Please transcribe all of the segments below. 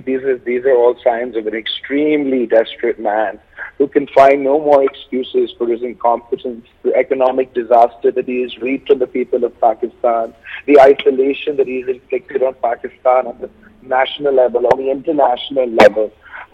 these are all signs of an extremely desperate man who can find no more excuses for his incompetence, the economic disaster that he has reaped on the people of Pakistan, the isolation that he has inflicted on Pakistan on the national level, on the international level.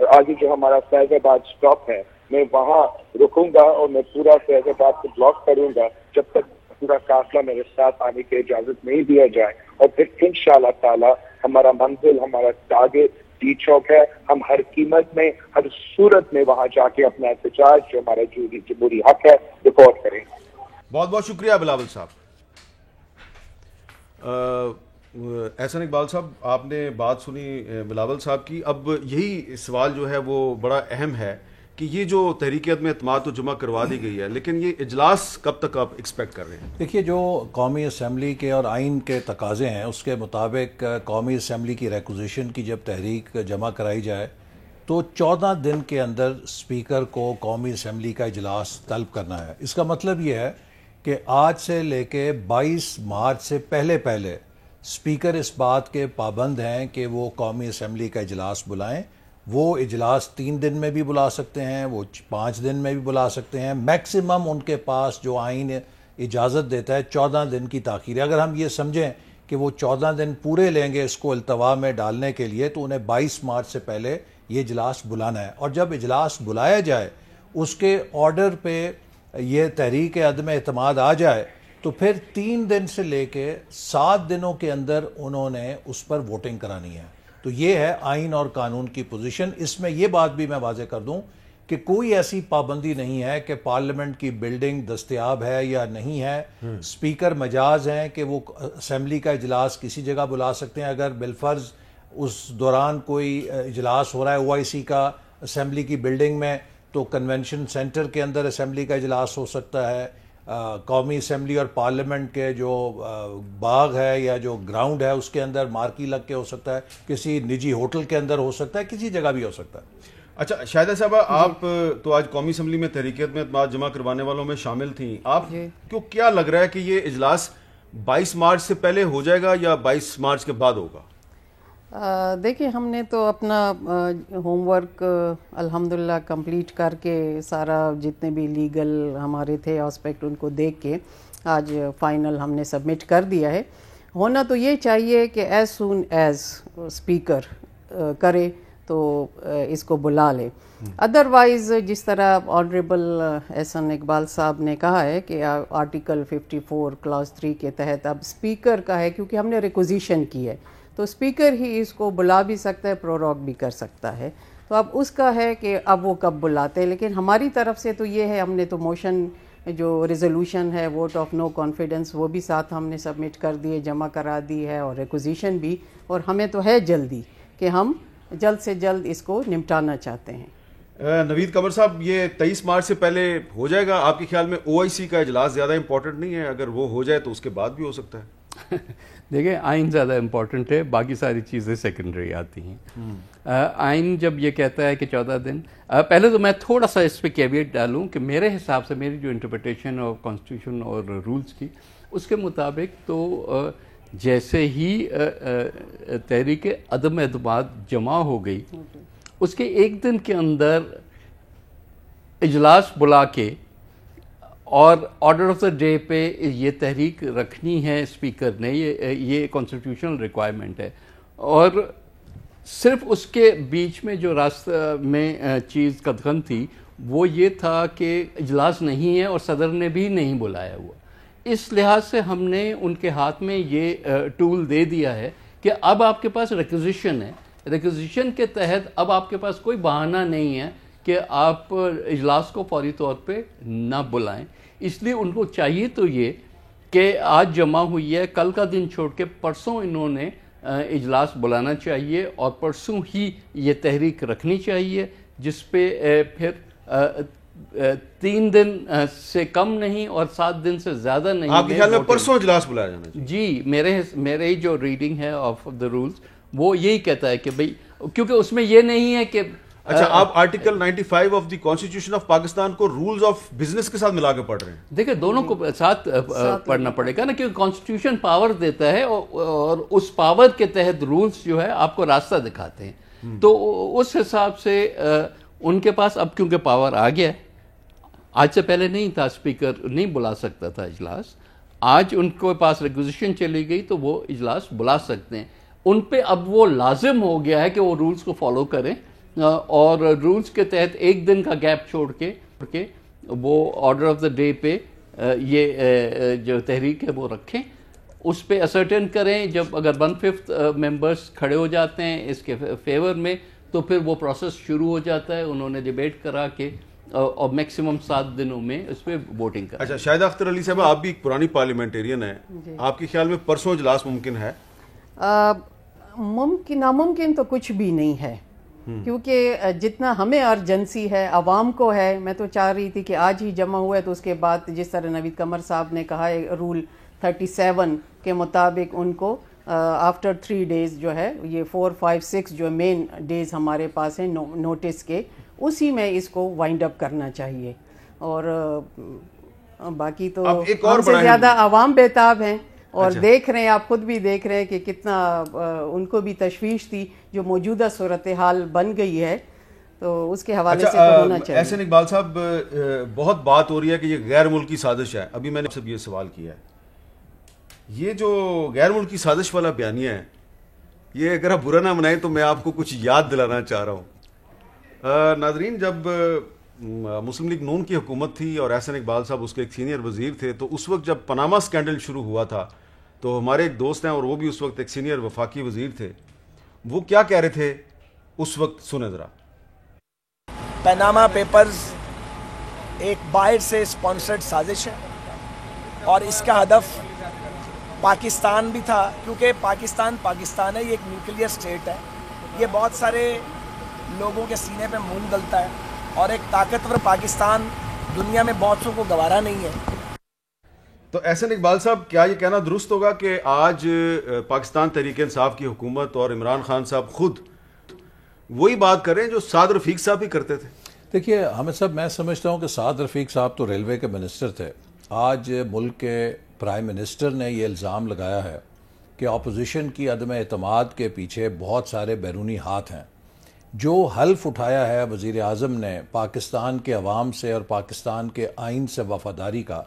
اور آگے جو ہمارا فیض آباد stop ہے میں وہاں رکوں گا اور میں پورا فیض آباد کو بلاک کروں گا جب تک پورا قافلہ میرے ساتھ آنے کی اجازت نہیں دیا جائے. اور پھر انشاءاللہ تعالی ہمارا منزل، ہمارا ٹارگیٹ ٹی چوک ہے. ہم ہر قیمت میں، ہر صورت میں وہاں جا کے اپنا احتجاج جو ہمارا جمہوری حق ہے ریکارڈ کریں. بہت بہت شکریہ بلاول صاحب. احسن اقبال صاحب، آپ نے بات سنی بلاول صاحب کی. اب یہی سوال جو ہے وہ بڑا اہم ہے کہ یہ جو تحریک عدم اعتماد تو جمع کروا دی گئی ہے، لیکن یہ اجلاس کب تک آپ ایکسپیکٹ کر رہے ہیں؟ دیکھیے، جو قومی اسمبلی کے اور آئین کے تقاضے ہیں اس کے مطابق قومی اسمبلی کی ریکوزیشن کی جب تحریک جمع کرائی جائے تو 14 دن کے اندر اسپیکر کو قومی اسمبلی کا اجلاس طلب کرنا ہے. اس کا مطلب یہ ہے کہ آج سے لے کے 22 مارچ سے پہلے اسپیکر اس بات کے پابند ہیں کہ وہ قومی اسمبلی کا اجلاس بلائیں. وہ اجلاس 3 دن میں بھی بلا سکتے ہیں، وہ 5 دن میں بھی بلا سکتے ہیں. میکسیمم ان کے پاس جو آئین اجازت دیتا ہے 14 دن کی تاخیر ہے. اگر ہم یہ سمجھیں کہ وہ 14 دن پورے لیں گے اس کو التوا میں ڈالنے کے لیے تو انہیں 22 مارچ سے پہلے یہ اجلاس بلانا ہے. اور جب اجلاس بلایا جائے اس کے آرڈر پہ یہ تحریک عدم اعتماد آ جائے تو پھر 3 دن سے لے کے 7 دنوں کے اندر انہوں نے اس پر ووٹنگ کرانی ہے. تو یہ ہے آئین اور قانون کی پوزیشن. اس میں یہ بات بھی میں واضح کر دوں کہ کوئی ایسی پابندی نہیں ہے کہ پارلیمنٹ کی بلڈنگ دستیاب ہے یا نہیں ہے. اسپیکر مجاز ہیں کہ وہ اسمبلی کا اجلاس کسی جگہ بلا سکتے ہیں. اگر بالفرض اس دوران کوئی اجلاس ہو رہا ہے OIC کا اسمبلی کی بلڈنگ میں تو کنونشن سینٹر کے اندر اسمبلی کا اجلاس ہو سکتا ہے. قومی اسمبلی اور پارلیمنٹ کے جو باغ ہے یا جو گراؤنڈ ہے اس کے اندر مارکی لگ کے ہو سکتا ہے، کسی نجی ہوٹل کے اندر ہو سکتا ہے، کسی جگہ بھی ہو سکتا ہے. اچھا شاہدہ صاحبہ، آپ تو آج قومی اسمبلی میں تحریک عدم اعتماد جمع کروانے والوں میں شامل تھیں. آپ کو کیا لگ رہا ہے کہ یہ اجلاس 22 مارچ سے پہلے ہو جائے گا یا 22 مارچ کے بعد ہوگا؟ دیکھیں، ہم نے تو اپنا ہوم ورک الحمدللہ کمپلیٹ کر کے سارا جتنے بھی لیگل ہمارے تھے آسپیکٹ ان کو دیکھ کے آج فائنل ہم نے سبمٹ کر دیا ہے. ہونا تو یہ چاہیے کہ ایز سون ایز اسپیکر کرے تو اس کو بلا لے. ادروائز جس طرح آنریبل احسن اقبال صاحب نے کہا ہے کہ آرٹیکل 54 کلاس 3 کے تحت اب اسپیکر کا ہے، کیونکہ ہم نے ریکوزیشن کی ہے تو اسپیکر ہی اس کو بلا بھی سکتا ہے، پروروگ بھی کر سکتا ہے. تو اب اس کا ہے کہ اب وہ کب بلاتے ہیں. لیکن ہماری طرف سے تو یہ ہے، ہم نے تو موشن جو ریزولوشن ہے ووٹ آف نو کانفیڈنس وہ بھی ساتھ ہم نے سبمٹ کر دیے، جمع کرا دی ہے، اور ریکوزیشن بھی. اور ہمیں تو ہے جلدی کہ ہم جلد سے جلد اس کو نمٹانا چاہتے ہیں. نوید قمر صاحب، یہ 23 مارچ سے پہلے ہو جائے گا آپ کے خیال میں؟ OIC کا اجلاس زیادہ امپورٹنٹ نہیں ہے؟ اگر وہ ہو جائے تو اس کے بعد بھی ہو سکتا ہے. دیکھیں، آئین زیادہ امپورٹنٹ ہے، باقی ساری چیزیں سیکنڈری آتی ہیں. آئین جب یہ کہتا ہے کہ 14 دن، پہلے تو میں تھوڑا سا اس پہ کیویٹ ڈالوں کہ میرے حساب سے میری جو انٹرپریٹیشن آف کانسٹیٹیوشن اور رولز کی اس کے مطابق تو جیسے ہی تحریک عدم اعتماد جمع ہو گئی اس کے 1 دن کے اندر اجلاس بلا کے اور آرڈر آف دا ڈے پہ یہ تحریک رکھنی ہے اسپیکر نے، یہ کانسٹیٹیوشنل ریکوائرمنٹ ہے. اور صرف اس کے بیچ میں جو راستہ میں چیز قدغن تھی وہ یہ تھا کہ اجلاس نہیں ہے اور صدر نے بھی نہیں بلایا ہوا. اس لحاظ سے ہم نے ان کے ہاتھ میں یہ ٹول دے دیا ہے کہ اب آپ کے پاس ریکوزیشن ہے. ریکوزیشن کے تحت اب آپ کے پاس کوئی بہانہ نہیں ہے کہ آپ اجلاس کو فوری طور پہ نہ بلائیں. اس لیے ان کو چاہیے تو یہ کہ آج جمع ہوئی ہے، کل کا دن چھوڑ کے پرسوں انہوں نے اجلاس بلانا چاہیے اور پرسوں ہی یہ تحریک رکھنی چاہیے، جس پہ پھر 3 دن سے کم نہیں اور 7 دن سے زیادہ نہیں. آپ کے خیال میں پرسوں اجلاس بلایا جانا چاہیے؟ جی، میرے جو ریڈنگ ہے آف دا رولز وہ یہی کہتا ہے کہ بھئی، کیونکہ اس میں یہ نہیں ہے کہ اچھا آپ article 95 of the constitution of Pakistan کو رولز آف بزنس کے ساتھ ملا کے پڑھ رہے ہیں؟ دیکھیں، دونوں کو ساتھ پڑھنا پڑے گا نا، کیونکہ کانسٹیٹیوشن پاور دیتا ہے اور اس پاور کے تحت رولز جو ہے آپ کو راستہ دکھاتے ہیں. تو اس حساب سے ان کے پاس اب کیونکہ پاور آ گیا ہے، آج سے پہلے نہیں تھا، اسپیکر نہیں بلا سکتا تھا اجلاس، آج ان کے پاس ریکوزیشن چلی گئی تو وہ اجلاس بلا سکتے ہیں. ان پہ اب وہ لازم ہو گیا ہے کہ وہ رولز کو فالو کریں اور رولز کے تحت 1 دن کا گیپ چھوڑ کے وہ آرڈر آف دا ڈے پہ یہ جو تحریک ہے وہ رکھیں، اس پہ اسرٹن کریں. جب اگر 1/5 ممبرس کھڑے ہو جاتے ہیں اس کے فیور میں تو پھر وہ پروسیس شروع ہو جاتا ہے. انہوں نے ڈیبیٹ کرا کے اور میکسیمم 7 دنوں میں اس پہ ووٹنگ کریں. اچھا شاہدہ اختر علی صاحب، آپ بھی ایک پرانی پارلیمنٹیرین ہیں، آپ کے خیال میں پرسوں اجلاس ممکن ہے؟ ناممکن تو کچھ بھی نہیں ہے، کیونکہ جتنا ہمیں ارجنسی ہے عوام کو ہے. میں تو چاہ رہی تھی کہ آج ہی جمع ہوا ہے تو اس کے بعد جس طرح نوید قمر صاحب نے کہا ہے رول 37 کے مطابق ان کو آفٹر 3 days جو ہے یہ 4, 5, 6 جو مین ڈیز ہمارے پاس ہیں نوٹس کے، اسی میں اس کو وائنڈ اپ کرنا چاہیے. اور باقی تو ہم سے زیادہ عوام بےتاب ہیں اور دیکھ رہے ہیں، آپ خود بھی دیکھ رہے ہیں کہ کتنا ان کو بھی تشویش تھی جو موجودہ صورتحال بن گئی ہے، تو اس کے حوالے سے تو ہونا چاہیے. احسن اقبال صاحب، بہت بات ہو رہی ہے کہ یہ غیر ملکی سازش ہے. ابھی میں نے سب یہ سوال کیا ہے، یہ جو غیر ملکی سازش والا بیانیہ ہے، یہ اگر آپ برا نہ منائیں تو میں آپ کو کچھ یاد دلانا چاہ رہا ہوں. ناظرین، جب مسلم لیگ نون کی حکومت تھی اور احسن اقبال صاحب اس کے ایک سینئر وزیر تھے، تو اس وقت جب پاناما اسکینڈل شروع ہوا تھا تو ہمارے ایک دوست ہیں اور وہ بھی اس وقت ایک سینئر وفاقی وزیر تھے، وہ کیا کہہ رہے تھے اس وقت، سنیں ذرا. پاناما پیپرز ایک باہر سے اسپانسرڈ سازش ہے اور اس کا ہدف پاکستان بھی تھا، کیونکہ پاکستان ہے، یہ ایک نیوکلیئر اسٹیٹ ہے. یہ بہت سارے لوگوں کے سینے پہ مون گلتا ہے اور ایک طاقتور پاکستان دنیا میں بہت سو کو گوارا نہیں ہے. تو احسن اقبال صاحب، کیا یہ کہنا درست ہوگا کہ آج پاکستان تحریک انصاف کی حکومت اور عمران خان صاحب خود وہی بات کریں جو سعد رفیق صاحب بھی کرتے تھے؟ دیکھیے حامد صاحب، میں سمجھتا ہوں کہ سعد رفیق صاحب تو ریلوے کے منسٹر تھے. آج ملک کے پرائم منسٹر نے یہ الزام لگایا ہے کہ اپوزیشن کی عدم اعتماد کے پیچھے بہت سارے بیرونی ہاتھ ہیں. جو حلف اٹھایا ہے وزیر اعظم نے پاکستان کے عوام سے اور پاکستان کے آئین سے وفاداری کا،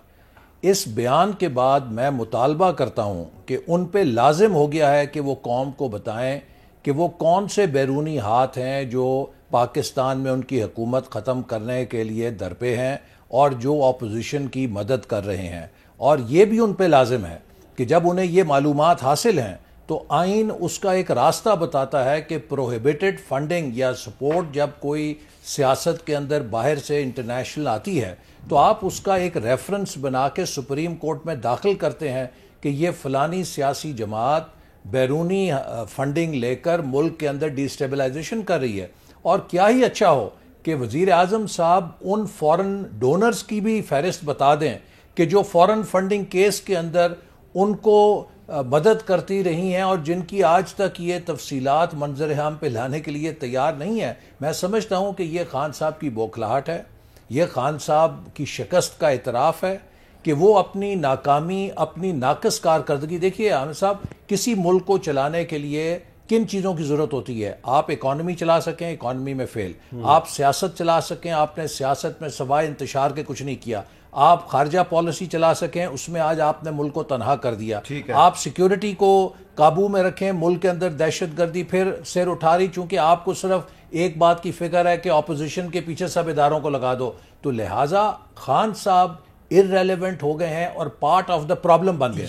اس بیان کے بعد میں مطالبہ کرتا ہوں کہ ان پہ لازم ہو گیا ہے کہ وہ قوم کو بتائیں کہ وہ کون سے بیرونی ہاتھ ہیں جو پاکستان میں ان کی حکومت ختم کرنے کے لیے درپے ہیں اور جو اپوزیشن کی مدد کر رہے ہیں. اور یہ بھی ان پہ لازم ہے کہ جب انہیں یہ معلومات حاصل ہیں تو آئین اس کا ایک راستہ بتاتا ہے کہ پروہیبیٹڈ فنڈنگ یا سپورٹ جب کوئی سیاست کے اندر باہر سے انٹرنیشنل آتی ہے تو آپ اس کا ایک ریفرنس بنا کے سپریم کورٹ میں داخل کرتے ہیں کہ یہ فلانی سیاسی جماعت بیرونی فنڈنگ لے کر ملک کے اندر ڈی اسٹیبلائزیشن کر رہی ہے. اور کیا ہی اچھا ہو کہ وزیر اعظم صاحب ان فورن ڈونرز کی بھی فہرست بتا دیں کہ جو فورن فنڈنگ کیس کے اندر ان کو مدد کرتی رہی ہیں اور جن کی آج تک یہ تفصیلات منظر عام پہ لانے کے لیے تیار نہیں ہے. میں سمجھتا ہوں کہ یہ خان صاحب کی بوکھلاہٹ ہے، یہ خان صاحب کی شکست کا اعتراف ہے کہ وہ اپنی ناکامی، اپنی ناقص کارکردگی. دیکھیے عامر صاحب، کسی ملک کو چلانے کے لیے کن چیزوں کی ضرورت ہوتی ہے؟ آپ اکانومی چلا سکیں، اکانومی میں فیل. آپ سیاست چلا سکیں، آپ نے سیاست میں سوائے انتشار کے کچھ نہیں کیا. آپ خارجہ پالیسی چلا سکیں، اس میں آج آپ نے ملک کو تنہا کر دیا. آپ سیکیورٹی کو قابو میں رکھیں، ملک کے اندر دہشت گردی پھر سیر اٹھا رہی، چونکہ آپ کو صرف ایک بات کی فکر ہے کہ اپوزیشن کے پیچھے سب اداروں کو لگا دو. تو لہٰذا خان صاحب irrelevant ہو گئے ہیں اور پارٹ آف دا پرابلم بن گئے.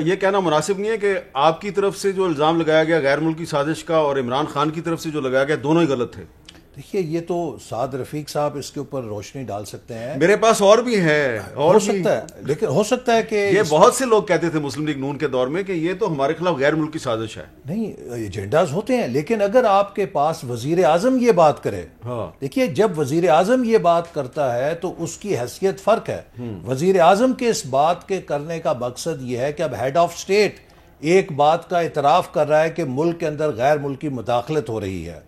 یہ کہنا مناسب نہیں ہے کہ آپ کی طرف سے جو الزام لگایا گیا غیر ملکی سازش کا اور عمران خان کی طرف سے جو لگایا گیا دونوں ہی غلط تھے؟ دیکھیے یہ تو سعد رفیق صاحب اس کے اوپر روشنی ڈال سکتے ہیں، میرے پاس اور بھی ہیں، ہو سکتا ہے، لیکن ہو سکتا ہے کہ یہ بہت سے لوگ کہتے تھے مسلم لیگ نون کے دور میں کہ یہ تو ہمارے خلاف غیر ملکی سازش ہے. نہیں، ایجنڈاز ہوتے ہیں، لیکن اگر آپ کے پاس وزیر اعظم یہ بات کرے، دیکھیے جب وزیر اعظم یہ بات کرتا ہے تو اس کی حیثیت فرق ہے. وزیر اعظم کے اس بات کے کرنے کا مقصد یہ ہے کہ اب ہیڈ آف اسٹیٹ ایک بات کا اعتراف کر رہا ہے کہ ملک کے اندر غیر ملکی مداخلت ہو رہی ہے.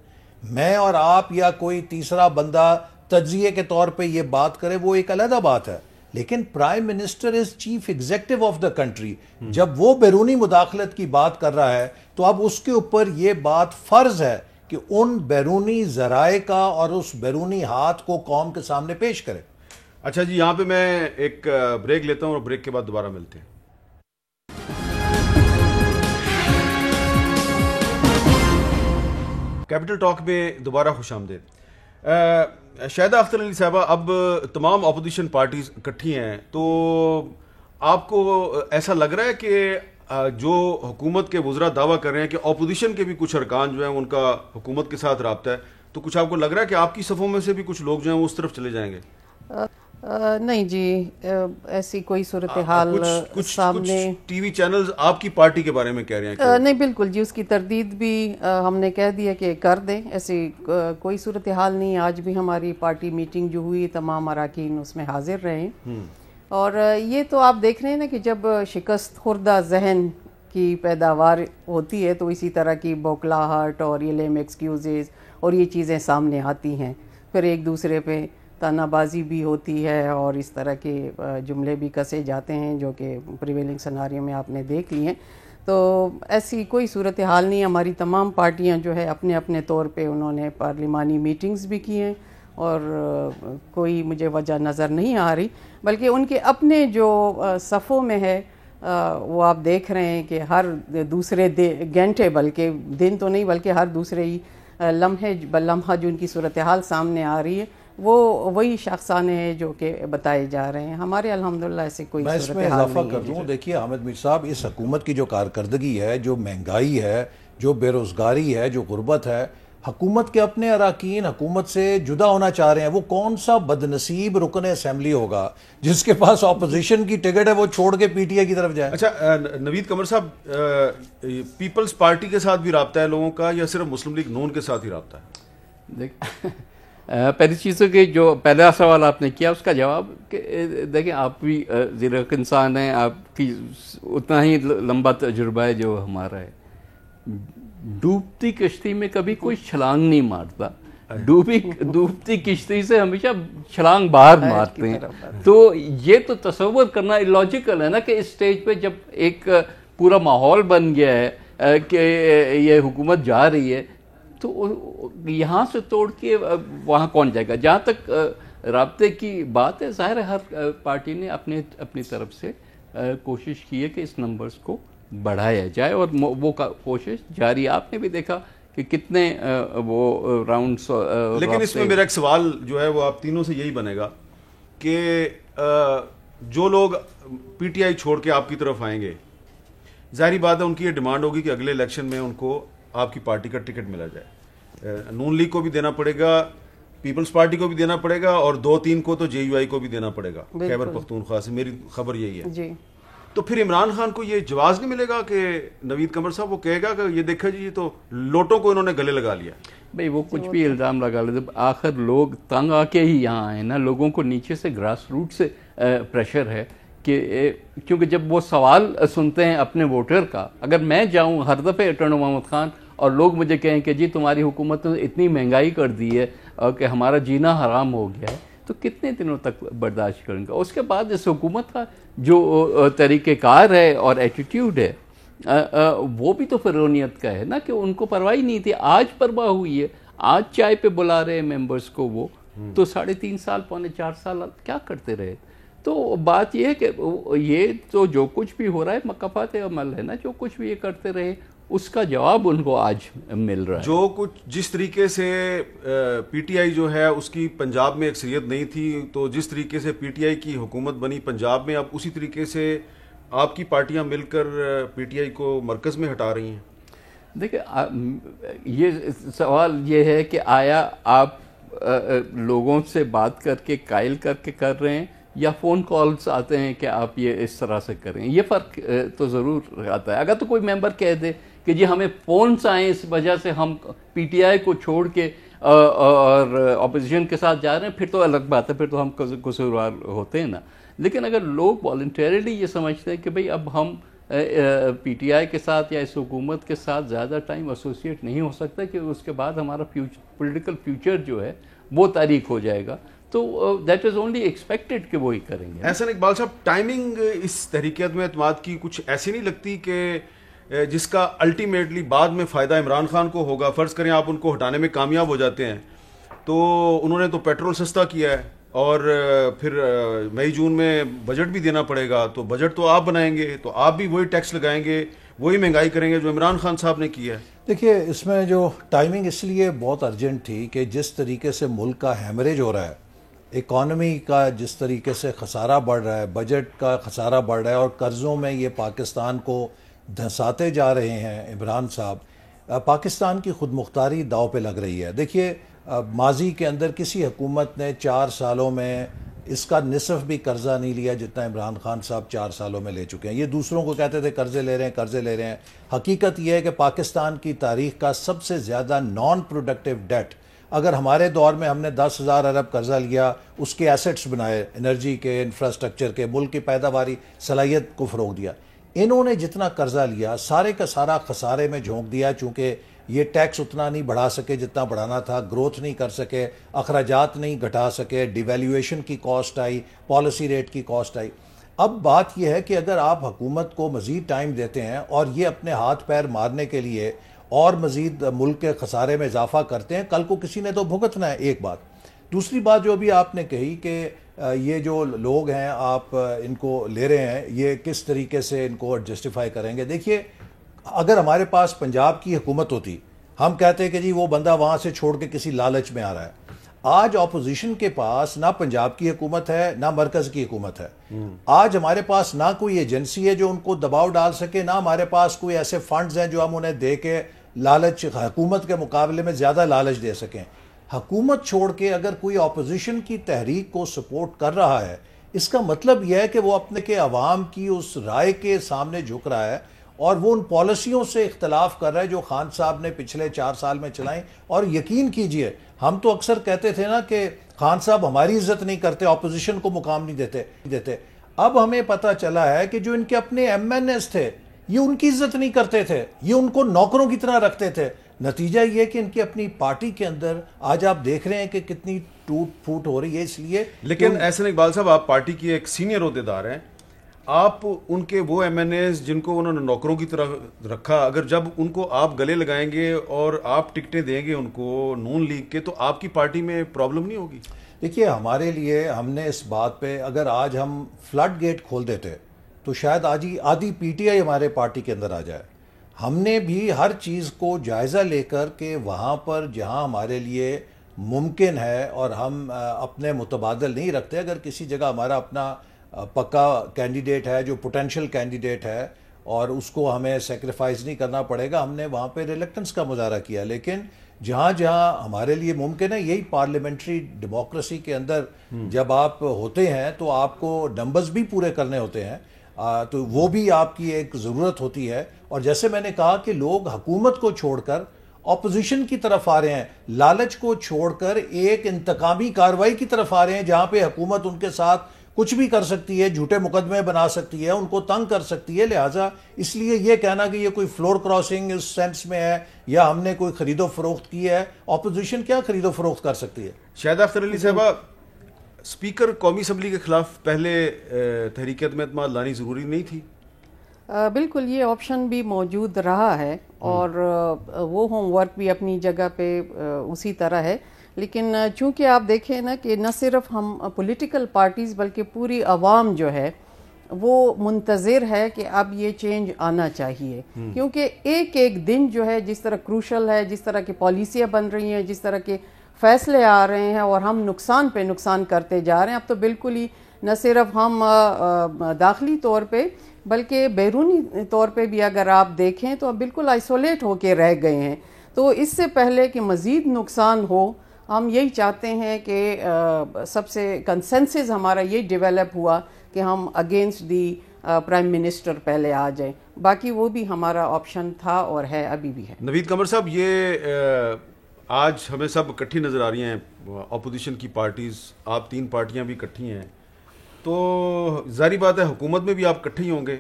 میں اور آپ یا کوئی تیسرا بندہ تجزیے کے طور پہ یہ بات کرے وہ ایک علیحدہ بات ہے، لیکن prime minister is chief executive of the country. جب وہ بیرونی مداخلت کی بات کر رہا ہے تو اب اس کے اوپر یہ بات فرض ہے کہ ان بیرونی ذرائع کا اور اس بیرونی ہاتھ کو قوم کے سامنے پیش کرے. اچھا جی، یہاں پہ میں ایک بریک لیتا ہوں اور بریک کے بعد دوبارہ ملتے ہیں. کیپٹل ٹاک میں دوبارہ خوش آمدید. شاہدہ اختر علی صاحبہ, اب تمام اپوزیشن پارٹیز اکٹھی ہیں, تو آپ کو ایسا لگ رہا ہے کہ جو حکومت کے وزراء دعویٰ کر رہے ہیں کہ اپوزیشن کے بھی کچھ ارکان جو ہیں ان کا حکومت کے ساتھ رابطہ ہے, تو کچھ آپ کو لگ رہا ہے کہ آپ کی صفوں میں سے بھی کچھ لوگ جو ہیں وہ اس طرف چلے جائیں گے؟ نہیں جی, ایسی کوئی صورتحال سامنے. ٹی وی چینلز آپ کی پارٹی کے بارے میں کہہ رہے ہیں. نہیں بالکل جی, اس کی تردید بھی ہم نے کہہ دیا کہ کر دیں, ایسی کوئی صورتحال نہیں. آج بھی ہماری پارٹی میٹنگ جو ہوئی تمام اراکین اس میں حاضر رہے, اور یہ تو آپ دیکھ رہے ہیں نا کہ جب شکست خوردہ ذہن کی پیداوار ہوتی ہے تو اسی طرح کی بوکھلاہٹ اور یہ لیم ایکسکیوزز اور یہ چیزیں سامنے آتی ہیں, پھر ایک دوسرے پہ تانا بازی بھی ہوتی ہے اور اس طرح کے جملے بھی کسے جاتے ہیں جو کہ پریویلنگ سناریو میں آپ نے دیکھ لی ہیں. تو ایسی کوئی صورتحال نہیں. ہماری تمام پارٹیاں جو ہے اپنے اپنے طور پہ انہوں نے پارلیمانی میٹنگز بھی کی ہیں, اور کوئی مجھے وجہ نظر نہیں آ رہی, بلکہ ان کے اپنے جو صفوں میں ہے وہ آپ دیکھ رہے ہیں کہ ہر دوسرے گھنٹے, بلکہ دن تو نہیں بلکہ ہر دوسرے ہی لمحہ جو ان کی صورتحال سامنے آ رہی ہے وہ وہی شخصانے ہیں جو کہ بتائے جا رہے ہیں. ہمارے الحمدللہ ایسے کوئی میں اس میں اضافہ کر دوں. دیکھیے حامد میر صاحب, اس حکومت کی جو کارکردگی ہے, جو مہنگائی ہے, جو بے روزگاری ہے, جو غربت ہے, حکومت کے اپنے اراکین حکومت سے جدا ہونا چاہ رہے ہیں. وہ کون سا بدنصیب رکن اسمبلی ہوگا جس کے پاس اپوزیشن کی ٹکٹ ہے وہ چھوڑ کے پی ٹی آئی کی طرف جائے؟ اچھا نوید قمر صاحب, پیپلز پارٹی کے ساتھ بھی رابطہ ہے لوگوں کا یا صرف مسلم لیگ نون کے ساتھ ہی رابطہ ہے؟ پہلی چیز تو کہ جو پہلا سوال آپ نے کیا اس کا جواب کہ دیکھیں آپ بھی زیرک انسان ہیں, آپ کی اتنا ہی لمبا تجربہ ہے جو ہمارا ہے. ڈوبتی کشتی میں کبھی کوئی چھلانگ نہیں مارتا, ڈوبتی کشتی سے ہمیشہ چھلانگ باہر مارتے ہیں. تو یہ تو تصور کرنا اللاجیکل ہے نا کہ اس سٹیج پہ جب ایک پورا ماحول بن گیا ہے کہ یہ حکومت جا رہی ہے تو یہاں سے توڑ کے وہاں کون جائے گا. جہاں تک رابطے کی بات ہے, ظاہر ہے ہر پارٹی نے اپنی طرف سے کوشش کی ہے کہ اس نمبرز کو بڑھایا جائے, اور وہ کوشش جاری. آپ نے بھی دیکھا کہ کتنے وہ راؤنڈز. لیکن اس میں میرا ایک سوال جو ہے وہ آپ تینوں سے یہی بنے گا کہ جو لوگ پی ٹی آئی چھوڑ کے آپ کی طرف آئیں گے, ظاہری بات ہے ان کی یہ ڈیمانڈ ہوگی کہ اگلے الیکشن میں ان کو آپ کی پارٹی کا ٹکٹ ملا جائے. نون لیگ کو بھی دینا پڑے گا, پیپلز پارٹی کو بھی دینا پڑے گا, اور 2-3 کو تو جے یو آئی کو بھی دینا پڑے گا, خیبر پختونخوا سے. میری خبر یہی ہے جی. تو پھر عمران خان کو یہ جواز نہیں ملے گا کہ نوید قمر صاحب وہ کہے گا کہ یہ دیکھا جی یہ تو لوٹوں کو انہوں نے گلے لگا لیا. بھئی وہ کچھ بھی الزام لگا لے, آخر لوگ تنگ آ کے ہی یہاں آئے نا. لوگوں کو نیچے سے گراس روٹ سے پریشر ہے کہ کیونکہ جب وہ سوال سنتے ہیں اپنے ووٹر کا, اگر میں جاؤں ہر دفعہ اٹارنی محمد خان اور لوگ مجھے کہیں کہ جی تمہاری حکومت نے اتنی مہنگائی کر دی ہے کہ ہمارا جینا حرام ہو گیا ہے, تو کتنے دنوں تک برداشت کریں گے. اس کے بعد اس حکومت کا جو طریقہ کار ہے اور ایٹیٹیوڈ ہے وہ بھی تو فرعونیت کا ہے نا, کہ ان کو پرواہ نہیں تھی. آج پرواہ ہوئی ہے, آج چائے پہ بلا رہے ہیں ممبرس کو, وہ تو 3.5 سال 4 سال کیا کرتے رہے. تو بات یہ ہے کہ یہ تو جو کچھ بھی ہو رہا ہے مکافات عمل ہے نا, جو کچھ بھی یہ کرتے رہے اس کا جواب ان کو آج مل رہا ہے. جو کچھ جس طریقے سے پی ٹی آئی جو ہے اس کی پنجاب میں اکثریت نہیں تھی, تو جس طریقے سے پی ٹی آئی کی حکومت بنی پنجاب میں, اب اسی طریقے سے آپ کی پارٹیاں مل کر پی ٹی آئی کو مرکز میں ہٹا رہی ہیں. دیکھیں یہ سوال یہ ہے کہ آیا آپ لوگوں سے بات کر کے قائل کر کے کر رہے ہیں یا فون کالز آتے ہیں کہ آپ یہ اس طرح سے کریں. یہ فرق تو ضرور آتا ہے. اگر تو کوئی ممبر کہہ دے کہ جی ہمیں فونز آئیں اس وجہ سے ہم پی ٹی آئی کو چھوڑ کے اور اپوزیشن کے ساتھ جا رہے ہیں, پھر تو الگ بات ہے, پھر تو ہم قصوروار ہوتے ہیں نا. لیکن اگر لوگ والنٹیرلی یہ سمجھتے ہیں کہ بھئی اب ہم پی ٹی آئی کے ساتھ یا اس حکومت کے ساتھ زیادہ ٹائم ایسوسیٹ نہیں ہو سکتا کہ اس کے بعد ہمارا پولیٹیکل فیوچر جو ہے وہ تاریک ہو جائے گا, تو دیٹ از اونلی ایکسپیکٹڈ کہ وہی کریں گے. احسن اقبال صاحب, ٹائمنگ اس تحریکیت میں اعتماد کی کچھ ایسی نہیں لگتی کہ جس کا الٹیمیٹلی بعد میں فائدہ عمران خان کو ہوگا؟ فرض کریں آپ ان کو ہٹانے میں کامیاب ہو جاتے ہیں, تو انہوں نے تو پیٹرول سستا کیا ہے, اور پھر مئی جون میں بجٹ بھی دینا پڑے گا, تو بجٹ تو آپ بنائیں گے, تو آپ بھی وہی ٹیکس لگائیں گے, وہی مہنگائی کریں گے جو عمران خان صاحب نے کی ہے. دیکھیے اس میں جو ٹائمنگ اس لیے بہت ارجنٹ تھی کہ جس طریقے سے ملک کا ہیمریج ہو رہا ہے, اکانومی کا جس طریقے سے خسارہ بڑھ رہا ہے, بجٹ کا خسارہ بڑھ رہا ہے, اور قرضوں میں یہ پاکستان کو دھنساتے جا رہے ہیں عمران صاحب, پاکستان کی خود مختاری داؤ پہ لگ رہی ہے. دیکھیے ماضی کے اندر کسی حکومت نے 4 سالوں میں اس کا نصف بھی قرضہ نہیں لیا جتنا عمران خان صاحب 4 سالوں میں لے چکے ہیں. یہ دوسروں کو کہتے تھے قرضے لے رہے ہیں. حقیقت یہ ہے کہ پاکستان کی تاریخ کا سب سے زیادہ نان پروڈکٹیو ڈیٹ, اگر ہمارے دور میں ہم نے 10,000 ارب قرضہ لیا, اس کے ایسٹس بنائے, انرجی کے, انفراسٹرکچر کے, ملک کی پیداواری صلاحیت کو فروغ دیا, انہوں نے جتنا قرضہ لیا سارے کا سارا خسارے میں جھونک دیا. چونکہ یہ ٹیکس اتنا نہیں بڑھا سکے جتنا بڑھانا تھا, گروتھ نہیں کر سکے, اخراجات نہیں گھٹا سکے, ڈیویلیویشن کی کاسٹ آئی, پالیسی ریٹ کی کاسٹ آئی. اب بات یہ ہے کہ اگر آپ حکومت کو مزید ٹائم دیتے ہیں اور یہ اپنے ہاتھ پیر مارنے کے لیے اور مزید ملک کے خسارے میں اضافہ کرتے ہیں, کل کو کسی نے تو بھگتنا ہے. ایک بات. دوسری بات جو ابھی آپ نے کہی کہ یہ جو لوگ ہیں آپ ان کو لے رہے ہیں, یہ کس طریقے سے ان کو جسٹیفائی کریں گے. دیکھیے اگر ہمارے پاس پنجاب کی حکومت ہوتی, ہم کہتے کہ جی وہ بندہ وہاں سے چھوڑ کے کسی لالچ میں آ رہا ہے. آج اپوزیشن کے پاس نہ پنجاب کی حکومت ہے نہ مرکز کی حکومت ہے. آج ہمارے پاس نہ کوئی ایجنسی ہے جو ان کو دباؤ ڈال سکے, نہ ہمارے پاس کوئی ایسے فنڈز ہیں جو ہم انہیں دے کے لالچ, حکومت کے مقابلے میں زیادہ لالچ دے سکیں. حکومت چھوڑ کے اگر کوئی اپوزیشن کی تحریک کو سپورٹ کر رہا ہے, اس کا مطلب یہ ہے کہ وہ اپنے کے عوام کی اس رائے کے سامنے جھک رہا ہے اور وہ ان پالیسیوں سے اختلاف کر رہا ہے جو خان صاحب نے پچھلے 4 سال میں چلائیں. اور یقین کیجئے, ہم تو اکثر کہتے تھے نا کہ خان صاحب ہماری عزت نہیں کرتے, اپوزیشن کو مقام نہیں دیتے. اب ہمیں پتہ چلا ہے کہ جو ان کے اپنے ایم این ایز تھے یہ ان کی عزت نہیں کرتے تھے, یہ ان کو نوکروں کی طرح رکھتے تھے. نتیجہ یہ کہ ان کی اپنی پارٹی کے اندر آج آپ دیکھ رہے ہیں کہ کتنی ٹوٹ پھوٹ ہو رہی ہے. اس لیے لیکن احسن اقبال صاحب, آپ پارٹی کی ایک سینئر عہدیدار ہیں, آپ ان کے وہ ایم این ایز جن کو انہوں نے نوکروں کی طرح رکھا, اگر جب ان کو آپ گلے لگائیں گے اور آپ ٹکٹیں دیں گے ان کو نون لیگ کے, تو آپ کی پارٹی میں پرابلم نہیں ہوگی؟ دیکھیے ہمارے لیے, ہم نے اس بات پہ, اگر آج ہم فلڈ گیٹ کھول دیتے تو شاید آج ہی آدھی پی ٹی آئی ہمارے پارٹی کے اندر آ جائے. ہم نے بھی ہر چیز کو جائزہ لے کر کہ وہاں پر جہاں ہمارے لیے ممکن ہے اور ہم اپنے متبادل نہیں رکھتے, اگر کسی جگہ ہمارا اپنا پکا کینڈیڈیٹ ہے جو پوٹینشیل کینڈیڈیٹ ہے اور اس کو ہمیں سیکریفائز نہیں کرنا پڑے گا, ہم نے وہاں پہ ریلیکٹنس کا مظاہرہ کیا. لیکن جہاں جہاں ہمارے لیے ممکن ہے, یہی پارلیمنٹری ڈیموکریسی کے اندر جب آپ ہوتے ہیں تو آپ کو نمبرز بھی پورے کرنے ہوتے ہیں, تو وہ بھی آپ کی ایک ضرورت ہوتی ہے. اور جیسے میں نے کہا کہ لوگ حکومت کو چھوڑ کر اپوزیشن کی طرف آ رہے ہیں, لالچ کو چھوڑ کر ایک انتقامی کارروائی کی طرف آ رہے ہیں جہاں پہ حکومت ان کے ساتھ کچھ بھی کر سکتی ہے, جھوٹے مقدمے بنا سکتی ہے, ان کو تنگ کر سکتی ہے. لہٰذا اس لیے یہ کہنا کہ یہ کوئی فلور کراسنگ اس سینس میں ہے یا ہم نے کوئی خرید و فروخت کی ہے, اپوزیشن کیا خرید و فروخت کر سکتی ہے؟ شاہدہ اختر علی صاحبہ, اسپیکر قومی اسمبلی کے خلاف پہلے تحریک عدم اعتماد لانی ضروری نہیں تھی؟ بالکل, یہ آپشن بھی موجود رہا ہے اور وہ ہوم ورک بھی اپنی جگہ پہ اسی طرح ہے. لیکن چونکہ آپ دیکھیں نا کہ نہ صرف ہم پولیٹیکل پارٹیز بلکہ پوری عوام جو ہے وہ منتظر ہے کہ اب یہ چینج آنا چاہیے, کیونکہ ایک ایک دن جو ہے جس طرح کروشل ہے, جس طرح کی پالیسیاں بن رہی ہیں, جس طرح کے فیصلے آ رہے ہیں اور ہم نقصان پہ نقصان کرتے جا رہے ہیں. اب تو بالکل ہی نہ صرف ہم داخلی طور پہ بلکہ بیرونی طور پہ بھی اگر آپ دیکھیں تو اب بالکل آئسولیٹ ہو کے رہ گئے ہیں. تو اس سے پہلے کہ مزید نقصان ہو, ہم یہی چاہتے ہیں کہ سب سے کنسنسس ہمارا یہ ڈیولپ ہوا کہ ہم اگینسٹ دی پرائم منسٹر پہلے آ جائیں. باقی وہ بھی ہمارا آپشن تھا اور ہے, ابھی بھی ہے. نوید قمر صاحب, یہ آج ہمیں سب اکٹھی نظر آ رہی ہیں اپوزیشن کی پارٹیز, آپ 3 پارٹیاں بھی اکٹھی ہیں, تو ظاہری بات ہے حکومت میں بھی آپ اکٹھے ہی ہوں گے.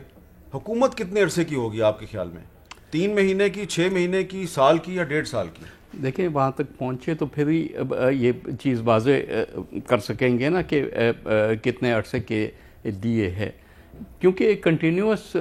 حکومت کتنے عرصے کی ہوگی آپ کے خیال میں؟ 3 مہینے کی, 6 مہینے کی, سال کی یا 1.5 سال کی؟ دیکھیں وہاں تک پہنچے تو پھر ہی یہ چیز واضح کر سکیں گے نا کہ کتنے عرصے کے لیے ہے, کیونکہ ایک کنٹینیوس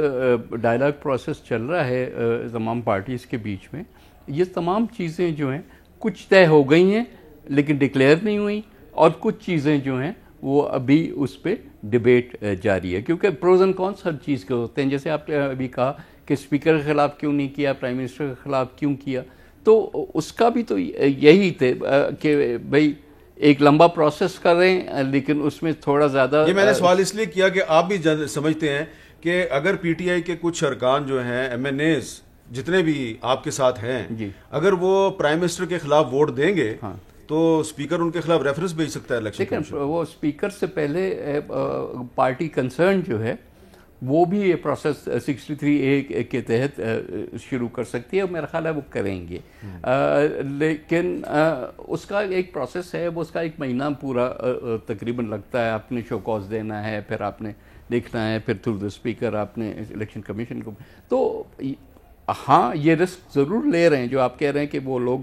ڈائلاگ پروسیس چل رہا ہے تمام پارٹیز کے بیچ میں. یہ تمام چیزیں جو ہیں کچھ طے ہو گئی ہیں لیکن ڈکلیئر نہیں ہوئی, اور کچھ چیزیں جو ہیں وہ ابھی اس پہ ڈبیٹ جاری ہے, کیونکہ پروز اینڈ کونس ہر چیز کے ہوتے ہیں. جیسے آپ نے ابھی کہا کہ اسپیکر کے خلاف کیوں نہیں کیا, پرائم منسٹر کے خلاف کیوں کیا. تو اس کا بھی تو یہی تھے کہ بھئی ایک لمبا پروسیس کر رہے ہیں, لیکن اس میں تھوڑا زیادہ. یہ میں نے سوال اس لیے کیا کہ آپ بھی سمجھتے ہیں کہ اگر پی ٹی آئی کے کچھ ارکان جو ہیں, ایم این ایز جتنے بھی آپ کے ساتھ ہیں, اگر وہ پرائم منسٹر کے خلاف ووٹ دیں گے تو اسپیکر ان کے خلاف ریفرنس بھیج سکتا ہے الیکشن. لیکن وہ اسپیکر سے پہلے پارٹی کنسرن جو ہے وہ بھی یہ پروسیس 63A کے تحت شروع کر سکتی ہے, اور میرا خیال ہے وہ کریں گے. لیکن اس کا ایک پروسیس ہے, وہ اس کا 1 مہینہ پورا تقریباً لگتا ہے. آپ نے شو کاز دینا ہے, پھر آپ نے دیکھنا ہے, پھر تھرو دا اسپیکر آپ نے الیکشن کمیشن کو. تو ہاں یہ رسک ضرور لے رہے ہیں جو آپ کہہ رہے ہیں کہ وہ لوگ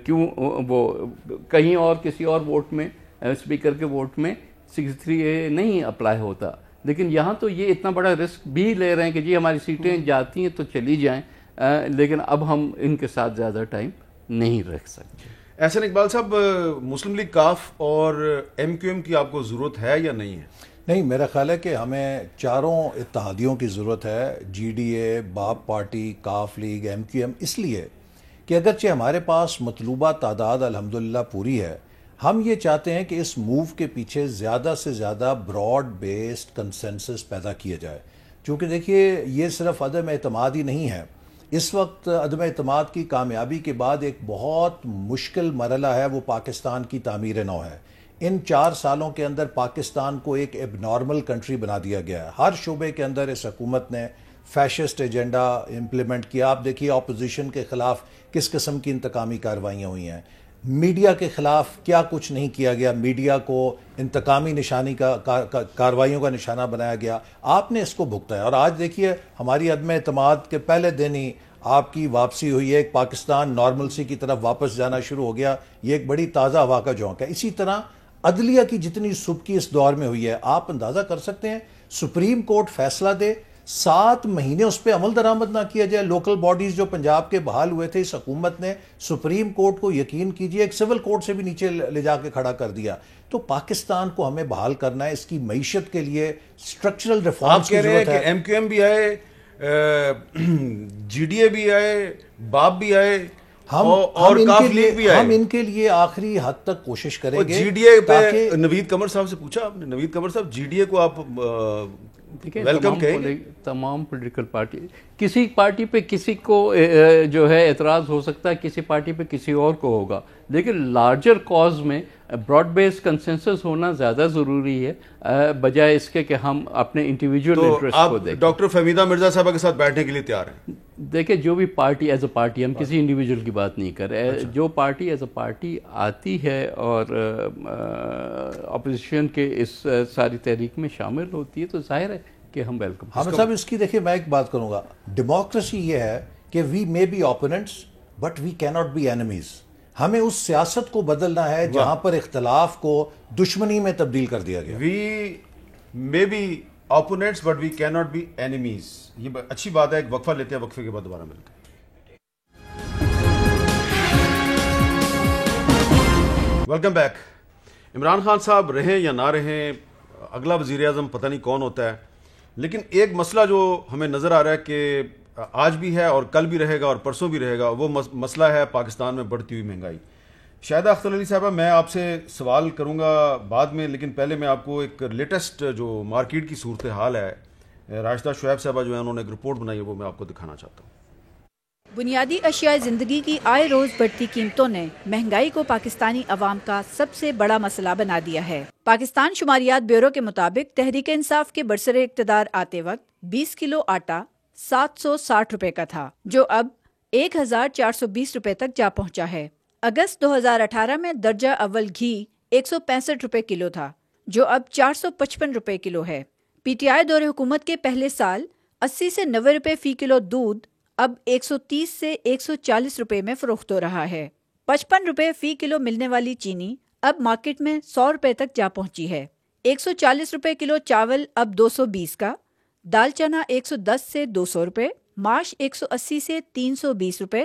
کیوں وہ کہیں اور کسی اور ووٹ میں, اسپیکر کے ووٹ میں 63A نہیں اپلائی ہوتا, لیکن یہاں تو یہ اتنا بڑا رسک بھی لے رہے ہیں کہ جی ہماری سیٹیں جاتی ہیں تو چلی جائیں, لیکن اب ہم ان کے ساتھ زیادہ ٹائم نہیں رکھ سکتے. احسن اقبال صاحب, مسلم لیگ کاف اور ایم کیو ایم کی آپ کو ضرورت ہے یا نہیں ہے؟ نہیں, میرا خیال ہے کہ ہمیں چاروں اتحادیوں کی ضرورت ہے, جی ڈی اے, باپ پارٹی, کاف لیگ, ایم کیو ایم, اس لیے کہ اگرچہ ہمارے پاس مطلوبہ تعداد الحمدللہ پوری ہے, ہم یہ چاہتے ہیں کہ اس موو کے پیچھے زیادہ سے زیادہ براڈ بیسڈ کنسنسس پیدا کیا جائے. چونکہ دیکھیے یہ صرف عدم اعتماد ہی نہیں ہے, اس وقت عدم اعتماد کی کامیابی کے بعد ایک بہت مشکل مرحلہ ہے, وہ پاکستان کی تعمیر نو ہے. ان 4 سالوں کے اندر پاکستان کو ایک ایب نارمل کنٹری بنا دیا گیا ہے. ہر شعبے کے اندر اس حکومت نے فیشسٹ ایجنڈا امپلیمنٹ کیا. آپ دیکھیے اپوزیشن کے خلاف کس قسم کی انتقامی کارروائیاں ہوئی ہیں, میڈیا کے خلاف کیا کچھ نہیں کیا گیا, میڈیا کو انتقامی نشانی کا کارروائیوں کا نشانہ بنایا گیا. آپ نے اس کو بھگتا ہے, اور آج دیکھیے ہماری عدم اعتماد کے پہلے دن ہی آپ کی واپسی ہوئی ہے, ایک پاکستان نارملسی کی طرف واپس جانا شروع ہو گیا. یہ ایک بڑی تازہ ہوا کا جھونک ہے. اسی طرح عدلیہ کی جتنی سبکی اس دور میں ہوئی ہے, آپ اندازہ کر سکتے ہیں سپریم کورٹ فیصلہ دے, 7 مہینے اس پہ عمل درآمد نہ کیا جائے. لوکل باڈیز جو پنجاب کے بحال ہوئے تھے, اس حکومت نے سپریم کورٹ کو یقین کیجئے ایک سول کورٹ سے بھی نیچے لے جا کے کھڑا کر دیا. تو پاکستان کو ہمیں بحال کرنا ہے, اس کی معیشت کے لیے اسٹرکچرل ریفارمز کی ضرورت ہے. ایم کیو ایم بھی آئے, جی ڈی اے بھی آئے, باپ بھی آئے, اور کاف لیگ بھی آئے. ہم ان کے لیے آخری حد تک کوشش کریں گے. جی ڈی اے پہ نوید قمر صاحب سے پوچھا آپ نے, نوید قمر صاحب جی ڈی اے کو آپ ویلکم کہیں گے؟ تمام پولیٹیکل پارٹی, کسی پارٹی پہ کسی کو جو ہے اعتراض ہو سکتا ہے, کسی پارٹی پہ کسی اور کو ہوگا, لیکن لارجر کاز میں براڈ بیس کنسنسس ہونا زیادہ ضروری ہے بجائے اس کے کہ ہم اپنے انڈیویجول انٹرسٹ کو دیکھیں. ڈاکٹر فہمیدہ مرزا صاحبہ کے ساتھ بیٹھنے کے لیے تیار ہیں؟ دیکھیں جو بھی پارٹی ایز اے پارٹی, ہم کسی انڈیویجول کی بات نہیں کر رہے, جو پارٹی ایز اے پارٹی آتی ہے اور اپوزیشن کے اس ساری تحریک میں شامل ہوتی ہے تو ظاہر ہے کہ ہم ویلکم. حامد صاحب اس کی دیکھیں میں ایک بات کروں گا, ڈیموکریسی یہ ہے کہ we may be opponents but we can not be enemies. ہمیں اس سیاست کو بدلنا ہے جہاں پر اختلاف کو دشمنی میں تبدیل کر دیا گیا. We may be opponents but we cannot be enemies. یہ اچھی بات ہے. ایک وقفہ لیتے ہیں, وقفے کے بعد دوبارہ ملتے ہیں. Welcome back. عمران خان صاحب رہیں یا نہ رہیں, اگلا وزیر اعظم پتہ نہیں کون ہوتا ہے, لیکن ایک مسئلہ جو ہمیں نظر آ رہا ہے کہ آج بھی ہے اور کل بھی رہے گا اور پرسوں بھی رہے گا, وہ مسئلہ ہے پاکستان میں بڑھتی ہوئی مہنگائی. شاہدہ اختر علی صاحبہ, میں آپ سے سوال کروں گا بعد میں, لیکن پہلے میں آپ کو ایک لیٹسٹ جو مارکیٹ کی صورتحال ہے, راشدہ شعیب صاحبہ جو ہے انہوں نے ایک رپورٹ بنائی ہے, وہ میں آپ کو دکھانا چاہتا ہوں. بنیادی اشیاء زندگی کی آئے روز بڑھتی قیمتوں نے مہنگائی کو پاکستانی عوام کا سب سے بڑا مسئلہ بنا دیا ہے. پاکستان شماریات بیورو کے مطابق تحریک انصاف کے برسر اقتدار آتے وقت 20 کلو آٹا 760 روپے کا تھا, جو اب 1420 روپے تک جا پہنچا ہے. اگست 2018 میں درجہ اول گھی 165 روپے کلو تھا, جو اب 455 روپے کلو ہے. پی ٹی آئی دور حکومت کے پہلے سال 80 سے 90 روپے فی کلو دودھ اب 130 سے 140 روپے میں فروخت ہو رہا ہے. 55 روپے فی کلو ملنے والی چینی اب مارکیٹ میں 100 روپے تک جا پہنچی ہے. 140 روپے کلو چاول اب 220 کا, دال چنا 110 سے 200 روپے, ماش 180 سے 320 روپے,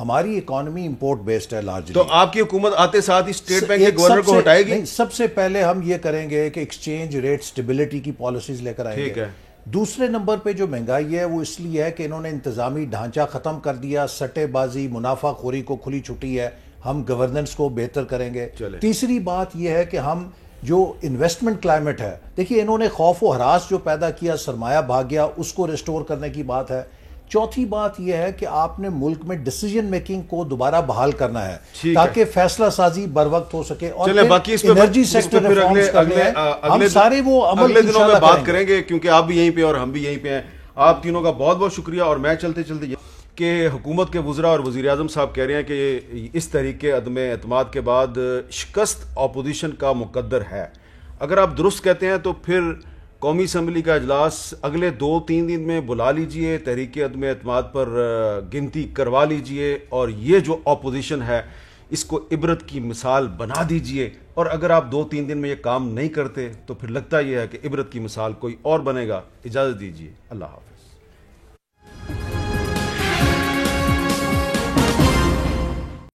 ہماری اکانومی امپورٹ بیسڈ ہے لارجلی. تو آپ کی حکومت آتے ساتھ ہی اسٹیٹ بینک کے گورنر کو ہٹائے گی؟ سب سے پہلے ہم یہ کریں گے کہ ایکسچینج ریٹ سٹیبلٹی کی پالیسیز لے کر آئیں گے. دوسرے نمبر پہ جو مہنگائی ہے وہ اس لیے ہے کہ انہوں نے انتظامی ڈھانچہ ختم کر دیا, سٹے بازی منافع خوری کو کھلی چھٹی ہے, ہم گورننس کو بہتر کریں گے. تیسری بات یہ ہے کہ ہم جو انویسٹمنٹ کلائمیٹ ہے, دیکھیے انہوں نے خوف و ہراس جو پیدا کیا, سرمایہ بھاگ گیا, اس کو ریسٹور کرنے کی بات ہے. چوتھی بات یہ ہے کہ آپ نے ملک میں ڈیسیجن میکنگ کو دوبارہ بحال کرنا ہے تاکہ فیصلہ سازی بر وقت ہو سکے, اور انرجی سیکٹر ریفارمز کرنے ہیں. ہم سارے وہ عمل اگلے دنوں میں بات کریں گے, کیونکہ آپ بھی یہیں پہ اور ہم بھی یہیں پہ ہیں. آپ تینوں کا بہت بہت شکریہ. اور میں چلتے چلتے کہ حکومت کے وزراء اور وزیر اعظم صاحب کہہ رہے ہیں کہ اس طریقے عدم اعتماد کے بعد شکست اپوزیشن کا مقدر ہے. اگر آپ درست کہتے ہیں تو پھر قومی اسمبلی کا اجلاس اگلے 2-3 دن میں بلا لیجئے, تحریک عدم اعتماد پر گنتی کروا لیجئے, اور یہ جو اپوزیشن ہے اس کو عبرت کی مثال بنا دیجئے. اور اگر آپ 2-3 دن میں یہ کام نہیں کرتے تو پھر لگتا یہ ہے کہ عبرت کی مثال کوئی اور بنے گا. اجازت دیجئے, اللہ حافظ.